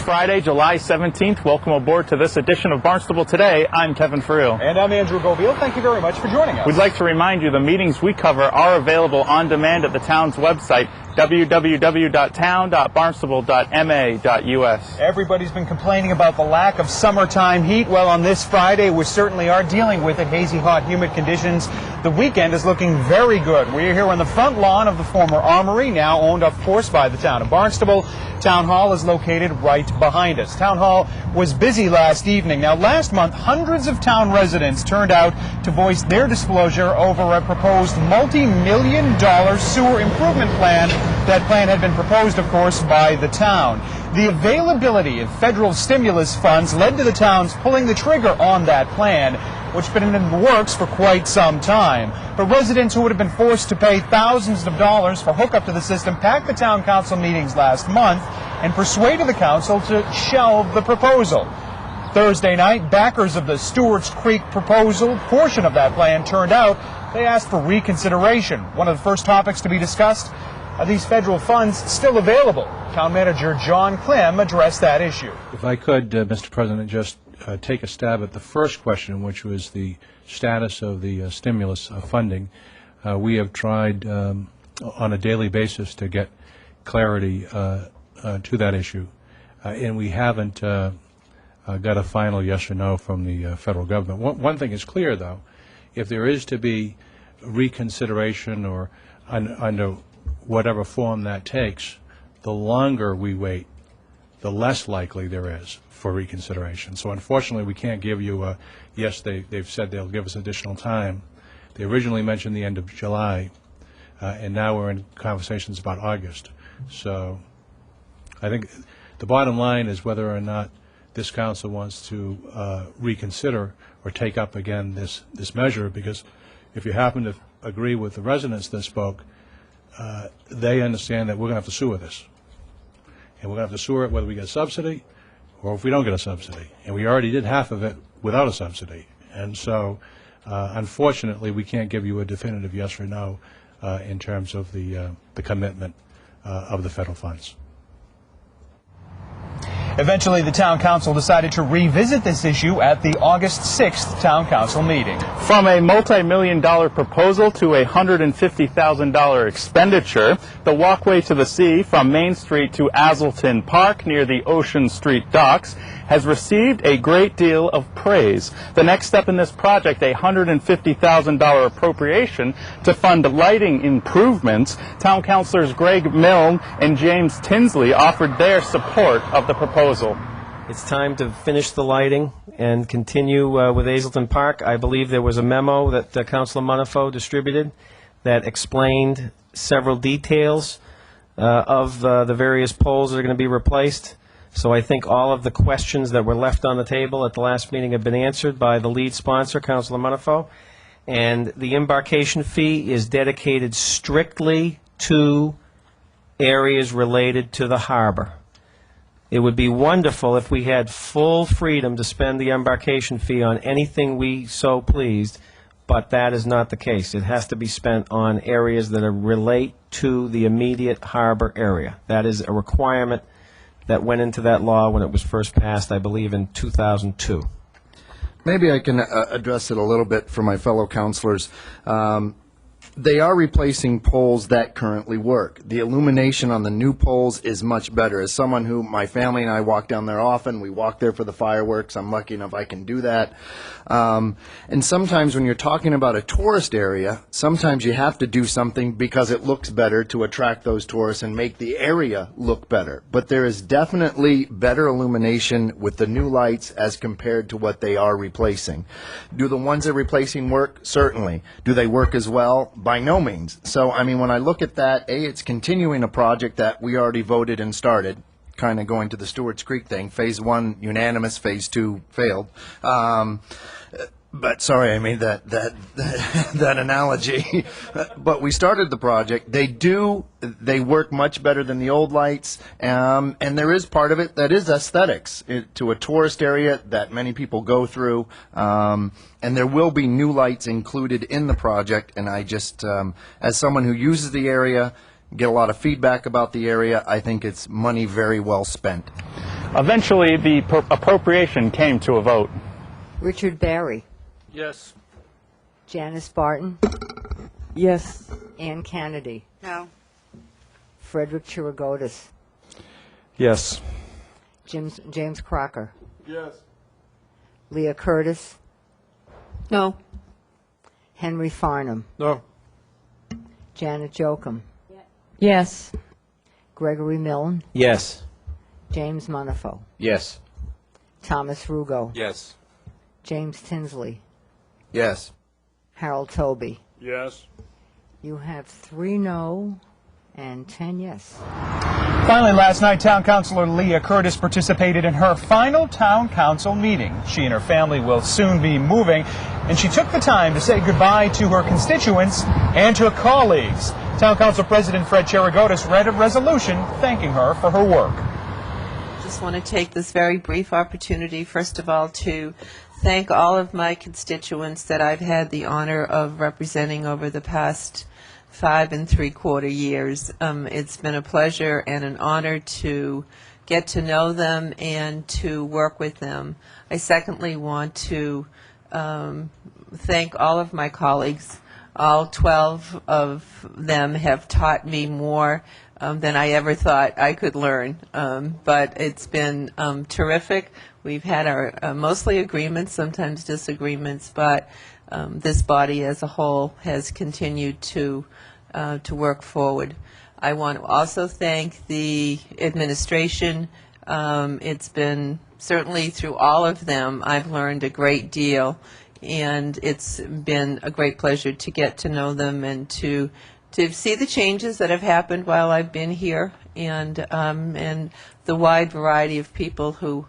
Friday, July 17th. Welcome aboard to this edition of Barnstable Today. I'm Kevin Friel. And I'm Andrew Goviel. Thank you very much for joining us. We'd like to remind you the meetings we cover are available on demand at the town's website, www.town.barnstable.ma.us. Everybody's been complaining about the lack of summertime heat. Well, on this Friday, we certainly are dealing with it. Hazy, hot, humid conditions. The weekend is looking very good. We're here on the front lawn of the former Armory, now owned, of course, by the town of Barnstable. Town Hall is located right behind us. Town Hall was busy last evening. Now, last month, hundreds of town residents turned out to voice their displeasure over a proposed multi-million-dollar sewer improvement plan. That plan had been proposed, of course, by the town. The availability of federal stimulus funds led to the towns pulling the trigger on that plan, which has been in the works for quite some time. But residents who would have been forced to pay thousands of dollars for hookup to the system packed the town council meetings last month and persuaded the council to shelve the proposal. Thursday night, backers of the Stewart's Creek proposal portion of that plan turned out. They asked for reconsideration. One of the first topics to be discussed: are these federal funds still available? Town Manager John Clem addressed that issue. If I could, Mr. President, just take a stab at the first question, which was the status of the stimulus funding. We have tried on a daily basis to get clarity to that issue, and we haven't got a final yes or no from the federal government. One thing is clear, though: if there is to be reconsideration or under whatever form that takes, the longer we wait, the less likely there is for reconsideration. So unfortunately, we can't give you a yes. They've said they'll give us additional time. They originally mentioned the end of July, and now we're in conversations about August. So I think the bottom line is whether or not this council wants to reconsider or take up again this measure, because if you happen to agree with the residents that spoke, they understand that we're going to have to sewer this. And we're going to have to sewer it whether we get a subsidy or if we don't get a subsidy. And we already did half of it without a subsidy. And so, unfortunately, we can't give you a definitive yes or no in terms of the commitment of the federal funds. Eventually, the town council decided to revisit this issue at the August 6th town council meeting. From a multi-million-dollar proposal to a $150,000 expenditure, the walkway to the sea from Main Street to Azleton Park near the Ocean Street docks has received a great deal of praise. The next step in this project, a $150,000 appropriation to fund lighting improvements. Town councilors Greg Milne and James Tinsley offered their support of the proposal. It's time to finish the lighting and continue with Azleton Park. I believe there was a memo that Councilor Monifo distributed that explained several details of the various poles that are going to be replaced. So I think all of the questions that were left on the table at the last meeting have been answered by the lead sponsor, Councilor Monifo. And the embarkation fee is dedicated strictly to areas related to the harbor. It would be wonderful if we had full freedom to spend the embarkation fee on anything we so pleased, but that is not the case. It has to be spent on areas that relate to the immediate harbor area. That is a requirement that went into that law when it was first passed, I believe, in 2002. Maybe I can address it a little bit for my fellow councilors. They are replacing poles that currently work. The illumination on the new poles is much better. As someone who, my family and I walk down there often, we walk there for the fireworks. I'm lucky enough I can do that. And sometimes when you're talking about a tourist area, sometimes you have to do something because it looks better to attract those tourists and make the area look better. But there is definitely better illumination with the new lights as compared to what they are replacing. Do the ones they're replacing work? Certainly. Do they work as well? By no means. So, I mean, when I look at that, it's continuing a project that we already voted and started, kind of going to the Stewart's Creek thing. Phase 1, unanimous. Phase 2, failed. But sorry, I made that analogy. But we started the project. They work much better than the old lights, and there is part of it that is aesthetics to a tourist area that many people go through. And there will be new lights included in the project. And I just, as someone who uses the area, get a lot of feedback about the area, I think it's money very well spent. Eventually, the appropriation came to a vote. Richard Barry. Yes. Janice Barton. Yes. Ann Kennedy. No. Frederick Chirigotis. Yes. James Crocker. Yes. Leah Curtis. No. Henry Farnham. No. Janet Jochum. Yes. Gregory Milne. Yes. James Munifo. Yes. Thomas Rugo. Yes. James Tinsley. Yes. Harold Toby. Yes. You have 3 no and 10 yes. Finally, last night, Town Councilor Leah Curtis participated in her final Town Council meeting. She and her family will soon be moving, and she took the time to say goodbye to her constituents and her colleagues. Town Council President Fred Chirigotis read a resolution thanking her for her work. Just want to take this very brief opportunity, first of all, to thank all of my constituents that I've had the honor of representing over the past 5 3/4 years. It's been a pleasure and an honor to get to know them and to work with them. I secondly want to thank all of my colleagues. All 12 of them have taught me more than I ever thought I could learn. But it's been terrific. We've had our mostly agreements, sometimes disagreements, but this body as a whole has continued to work forward. I want to also thank the administration. It's been certainly through all of them I've learned a great deal, and it's been a great pleasure to get to know them and to see the changes that have happened while I've been here, and the wide variety of people who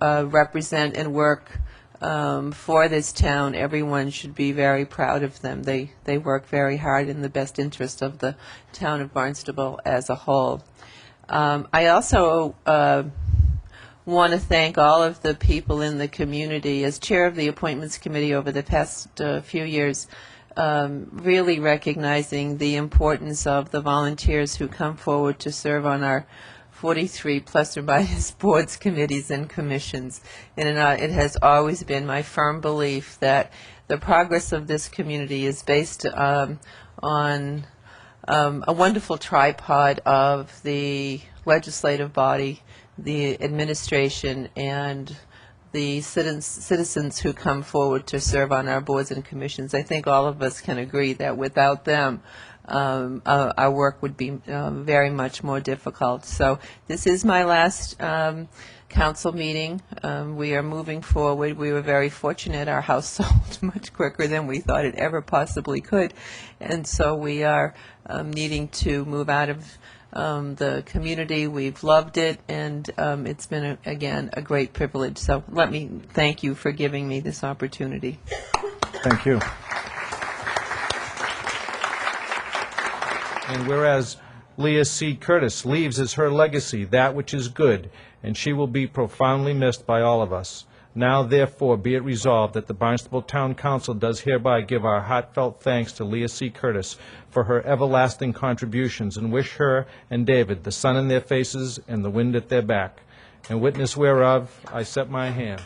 represent and work for this town. Everyone should be very proud of them. They work very hard in the best interest of the town of Barnstable as a whole. I also want to thank all of the people in the community. As chair of the Appointments Committee over the past few years, really recognizing the importance of the volunteers who come forward to serve on our 43 plus or minus boards, committees, and commissions. And it has always been my firm belief that the progress of this community is based on a wonderful tripod of the legislative body, the administration, and the citizens who come forward to serve on our boards and commissions. I think all of us can agree that without them, our work would be very much more difficult. So this is my last council meeting. We are moving forward. We were very fortunate. Our house sold much quicker than we thought it ever possibly could. And so we are needing to move out of the community. We've loved it, and it's been, again, a great privilege. So let me thank you for giving me this opportunity. Thank you. And whereas Leah C. Curtis leaves as her legacy that which is good, and she will be profoundly missed by all of us. Now, therefore, be it resolved that the Barnstable Town Council does hereby give our heartfelt thanks to Leah C. Curtis for her everlasting contributions, and wish her and David the sun in their faces and the wind at their back. In witness whereof, I set my hand.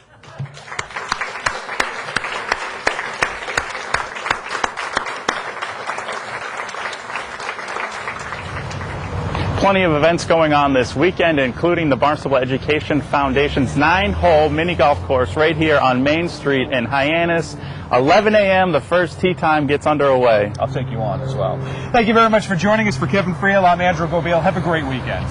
Plenty of events going on this weekend, including the Barnstable Education Foundation's 9-hole mini golf course right here on Main Street in Hyannis. 11 a.m. the first tee time gets underway. I'll take you on as well. Thank you very much for joining us. For Kevin Friel, I'm Andrew Gobiel. Have a great weekend.